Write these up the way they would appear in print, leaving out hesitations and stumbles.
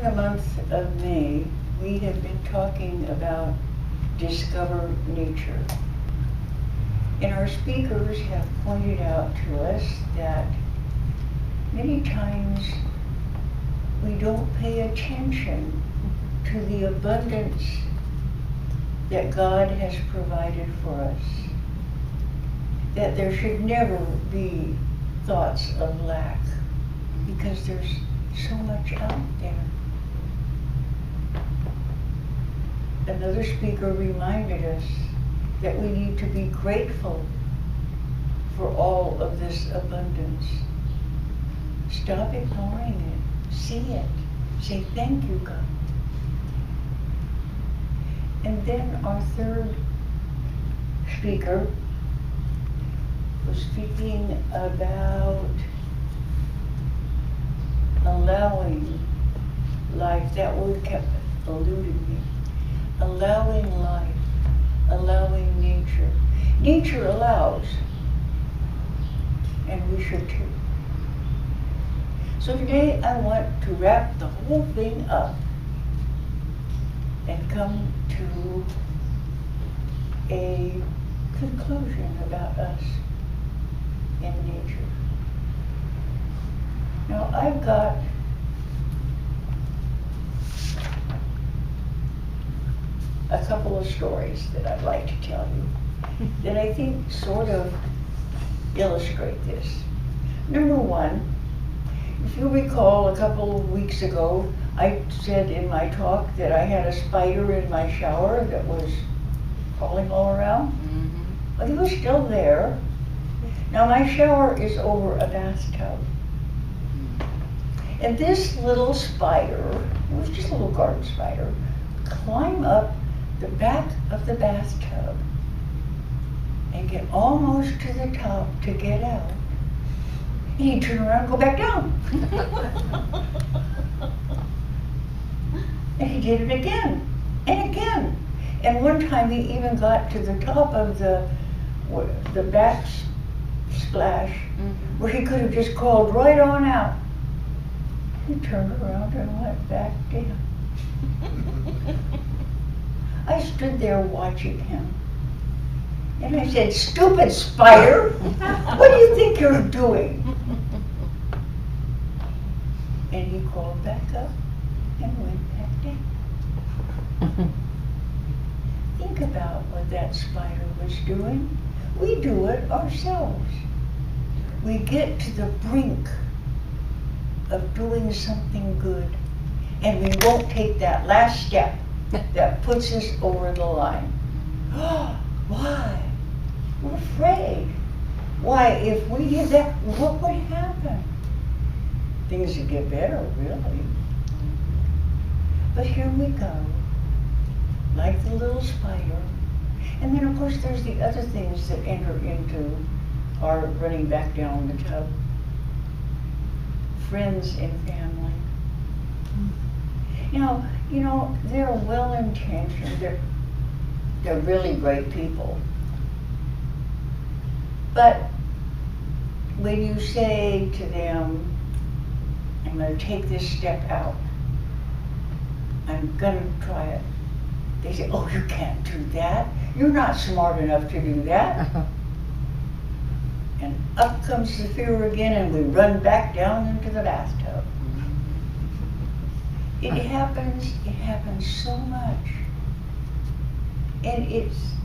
the month of May, we have been talking about discover nature. And our speakers have pointed out to us that many times we don't pay attention to the abundance that God has provided for us. That there should never be thoughts of lack, because there's so much out there. Another speaker reminded us that we need to be grateful for all of this abundance. Stop ignoring it. See it. Say, thank you, God. And then our third speaker was speaking about allowing life. That word kept eluding me. Allowing life, allowing nature. Nature allows, and we should too. So today I want to wrap the whole thing up and come to a conclusion about us in nature. Now I've got a couple of stories that I'd like to tell you that I think sort of illustrate this. Number one, if you recall, a couple of weeks ago, I said in my talk that I had a spider in my shower that was crawling all around. But he was still there. Now my shower is over a bathtub. And this little spider, it was just a little garden spider, climbed up the back of the bathtub and get almost to the top to get out. And he'd turn around and go back down. And he did it again and again. And one time he even got to the top of the backsplash where he could have just crawled right on out. He turned around and went back down. I stood there watching him. And I said, "Stupid spider, what do you think you're doing?" And he crawled back up and went back down. Think about what that spider was doing. We do it ourselves. We get to the brink of doing something good, and we won't take that last step that puts us over the line. Why? We're afraid. Why, if we did that, what would happen? Things would get better, really. But here we go, like the little spider. And then, of course, there's the other things that enter into our running back down the tub. Friends and family. Now, you know, they're well-intentioned, they're really great people. But when you say to them, I'm going to take this step out, I'm going to try it, they say, oh, you can't do that. You're not smart enough to do that. And up comes the fear again, and we run back down into the bathtub. It happens so much. And it's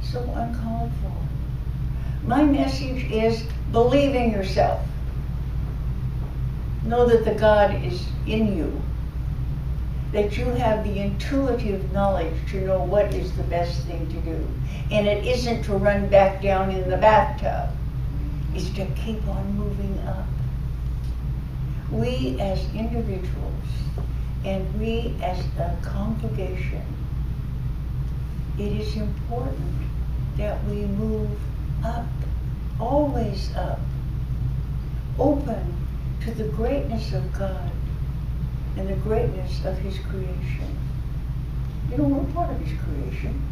so uncalled for. My message is believe in yourself. Know that the God is in you. That you have the intuitive knowledge to know what is the best thing to do. And it isn't to run back down in the bathtub. It's to keep on moving up. We as individuals and we as a congregation, it is important that we move up, always up, open to the greatness of God and the greatness of His creation. You know, we're part of His creation.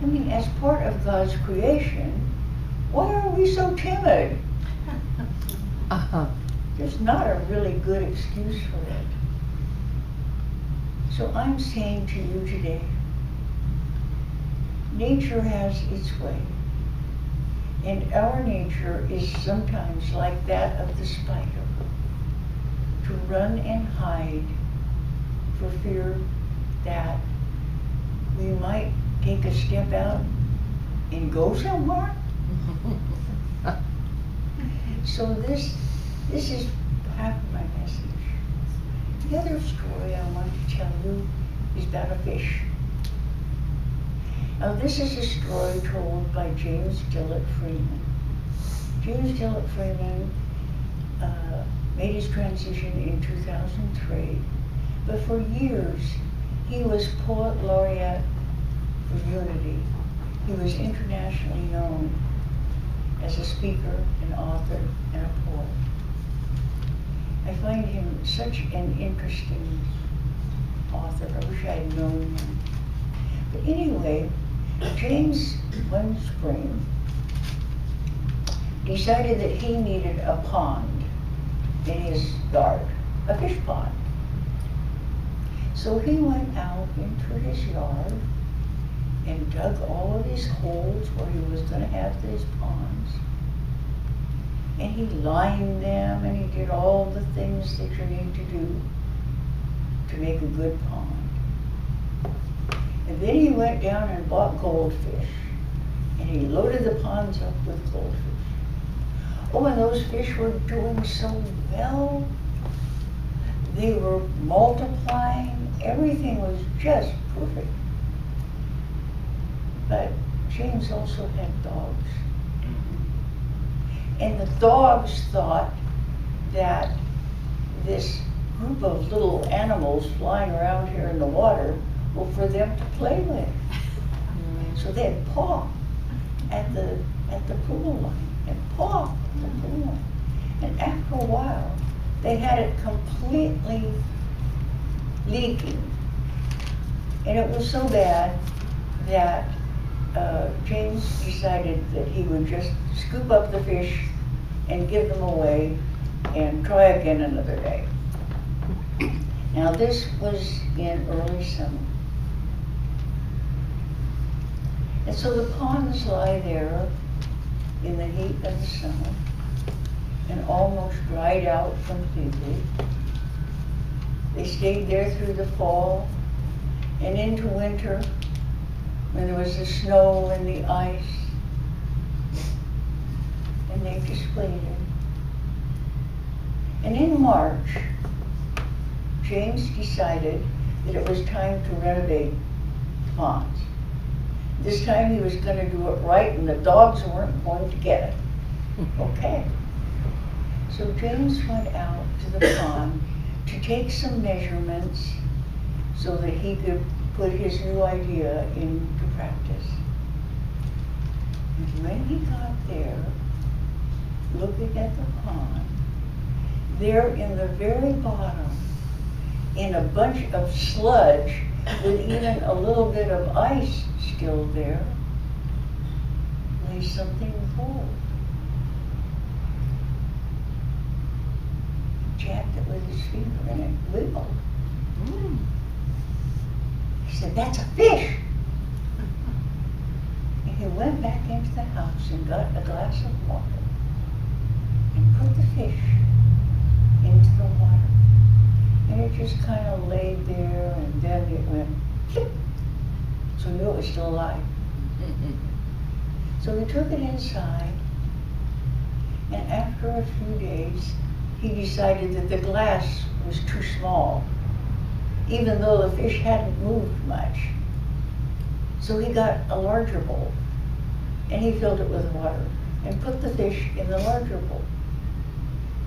I mean, as part of God's creation, why are we so timid? there's not a really good excuse for it. So I'm saying to you today, nature has its way. And our nature is sometimes like that of the spider, to run and hide for fear that we might take a step out and go somewhere. So this is half of my message. The other story I want to tell you is about a fish. Now this is a story told by James Dillett Freeman. James Dillett Freeman made his transition in 2003, but for years he was Poet Laureate for Unity. He was internationally known as a speaker, an author, and a poet. I find him such an interesting author. I wish I had known him. But anyway, James, one spring, decided that he needed a pond in his yard, a fish pond. So he went out into his yard and dug all of these holes where he was going to have these ponds. And he lined them, and he did all the things that you need to do to make a good pond. And then he went down and bought goldfish, and he loaded the ponds up with goldfish. Oh, and those fish were doing so well. They were multiplying. Everything was just perfect. But James also had dogs. And the dogs thought that this group of little animals flying around here in the water were for them to play with. So they'd paw at the pool line and paw at the pool line. And after a while, they had it completely leaking. And it was so bad that James decided that he would just scoop up the fish and give them away and try again another day. Now this was in early summer. And so the ponds lie there in the heat of the summer and almost dried out completely. They stayed there through the fall and into winter, when there was the snow and the ice, and they just waited. And in March, James decided that it was time to renovate the ponds. This time he was going to do it right, and the dogs weren't going to get it. Okay. So James went out to the pond to take some measurements so that he could put his new idea into practice. And when he got there, looking at the pond, there in the very bottom, in a bunch of sludge with even a little bit of ice still there, lay something gold. He jabbed it with his finger and it wiggled. He said, "That's a fish." And he went back into the house and got a glass of water and put the fish into the water. And it just kind of laid there, and then it went flip. So he knew it was still alive. So he took it inside, and after a few days, he decided that the glass was too small, even though the fish hadn't moved much. So he got a larger bowl, and he filled it with water, and put the fish in the larger bowl.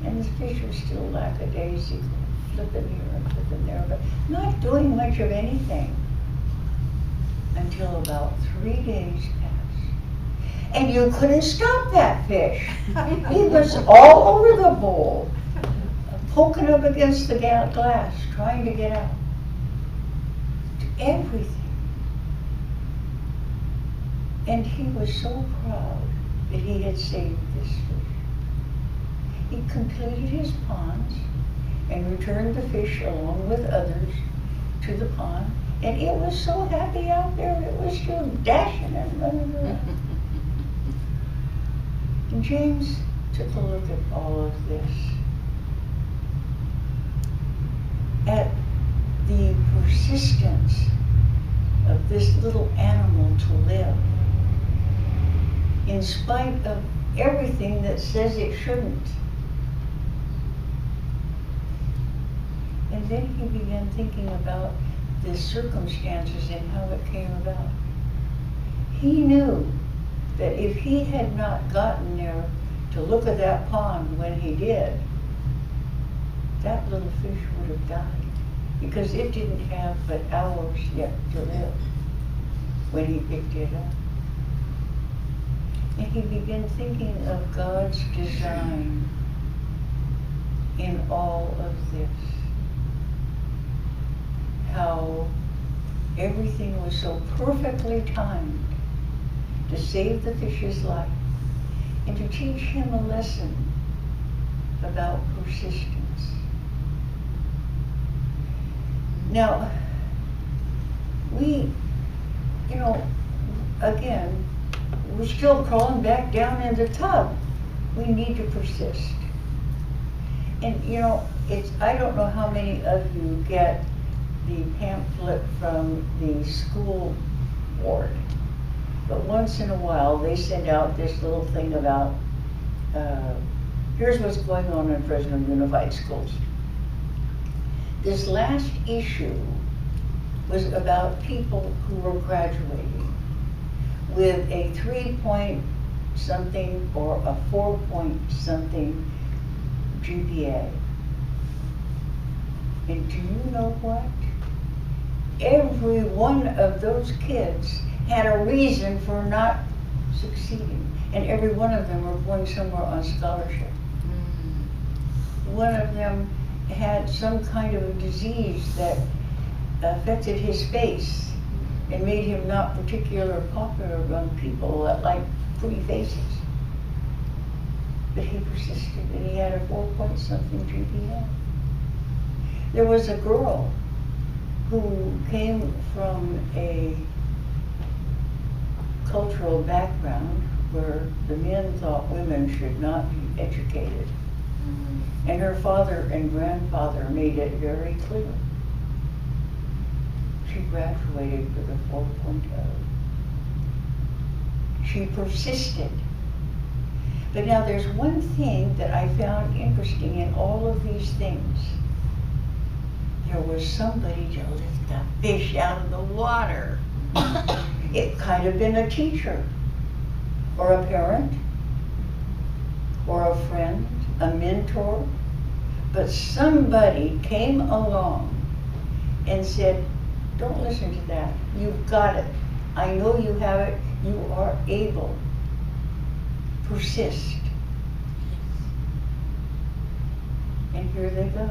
And the fish was still lackadaisical, flipping here and flipping there, but not doing much of anything until about 3 days passed. And you couldn't stop that fish. He was all over the bowl, poking up against the glass, trying to get out. Everything. And he was so proud that he had saved this fish. He completed his ponds and returned the fish along with others to the pond. And it was so happy out there, it was just dashing and running around. And James took a look at all of this, at the persistence of this little animal to live, in spite of everything that says it shouldn't. And then he began thinking about the circumstances and how it came about. He knew that if he had not gotten there to look at that pond when he did, that little fish would have died, because it didn't have but hours yet to live when he picked it up. And he began thinking of God's design in all of this. How everything was so perfectly timed to save the fish's life and to teach him a lesson about persistence. Now, we, again, we're still crawling back down in the tub. We need to persist. And I don't know how many of you get the pamphlet from the school board, but once in a while they send out this little thing about, here's what's going on in Fresno Unified Schools. This last issue was about people who were graduating with a 3-point something or a 4-point something GPA. And do you know what? Every one of those kids had a reason for not succeeding, and every one of them were going somewhere on scholarship. One of them had some kind of a disease that affected his face and made him not particularly popular among people that like pretty faces. But he persisted, and he had a 4-point something GPA. There was a girl who came from a cultural background where the men thought women should not be educated. And her father and grandfather made it very clear. She graduated with a 4.0. She persisted. But now there's one thing that I found interesting in all of these things. There was somebody to lift the fish out of the water. It could have been a teacher, or a parent, or a friend, a mentor, but somebody came along and said, don't listen to that. You've got it. I know you have it. You are able. Persist. And here they go.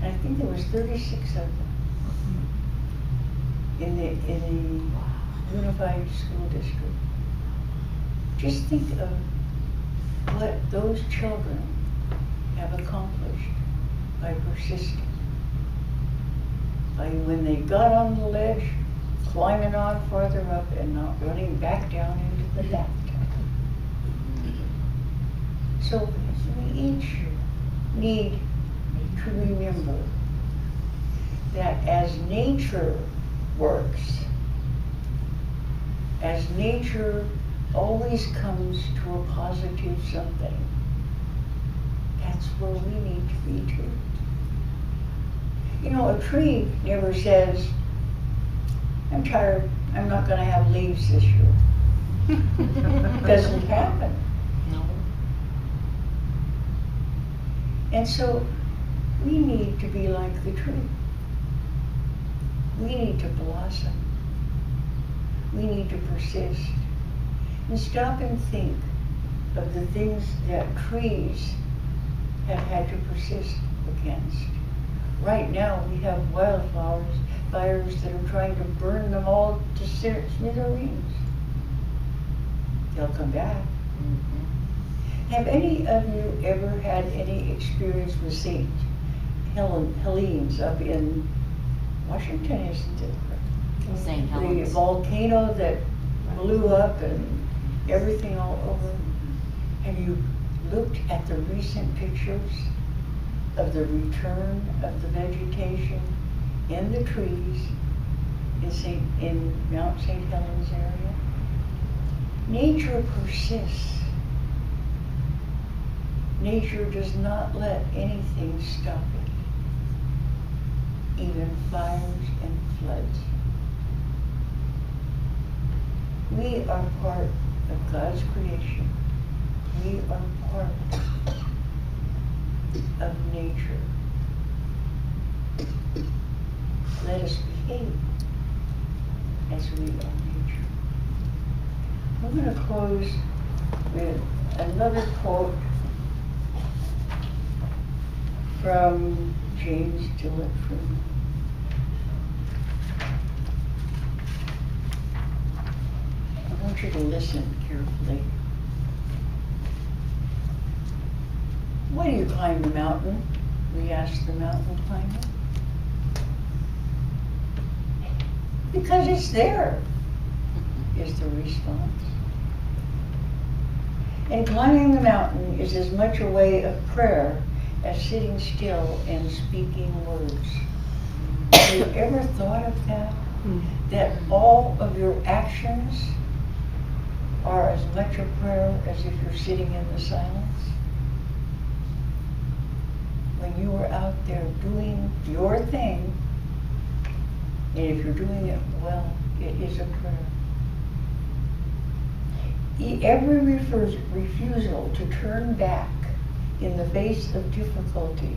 And I think there was 36 of them in the Unified School District. Just think of what those children have accomplished by persisting. By when they got on the ledge, climbing on farther up and not running back down into the bathtub. So we each need to remember that as nature works, as nature always comes to a positive something, that's where we need to be too. A tree never says, I'm tired, I'm not going to have leaves this year. Doesn't happen. No. And so we need to be like the tree. We need to blossom. We need to persist. And stop and think of the things that trees have had to persist against. Right now we have wildfires, fires that are trying to burn them all to smithereens. They'll come back. Have any of you ever had any experience with St. Helene's up in Washington, isn't it? St. The Helens. volcano that blew up and everything all over. Have you looked at the recent pictures of the return of the vegetation in the trees in Mount St. Helens area? Nature persists. Nature does not let anything stop it, even fires and floods. We are part of God's creation. We are part of nature. Let us behave as we are nature. I'm going to close with another quote from James Dillett Freeman. I want you to listen carefully. Why do you climb the mountain? We asked the mountain climber. Because it's there, is the response. And climbing the mountain is as much a way of prayer as sitting still and speaking words. Have you ever thought of that? That all of your actions are as much a prayer as if you're sitting in the silence? When you are out there doing your thing, and if you're doing it well, it is a prayer. Every refusal to turn back in the face of difficulty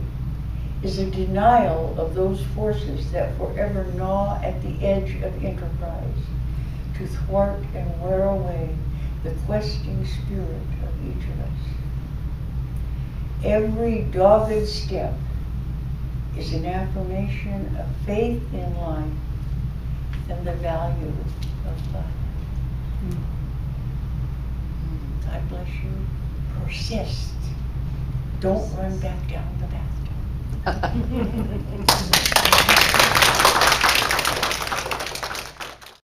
is a denial of those forces that forever gnaw at the edge of enterprise to thwart and wear away the questing spirit of each of us. Every dogged step is an affirmation of faith in life and the value of life. God bless you. Persist. Don't run back down the bathtub.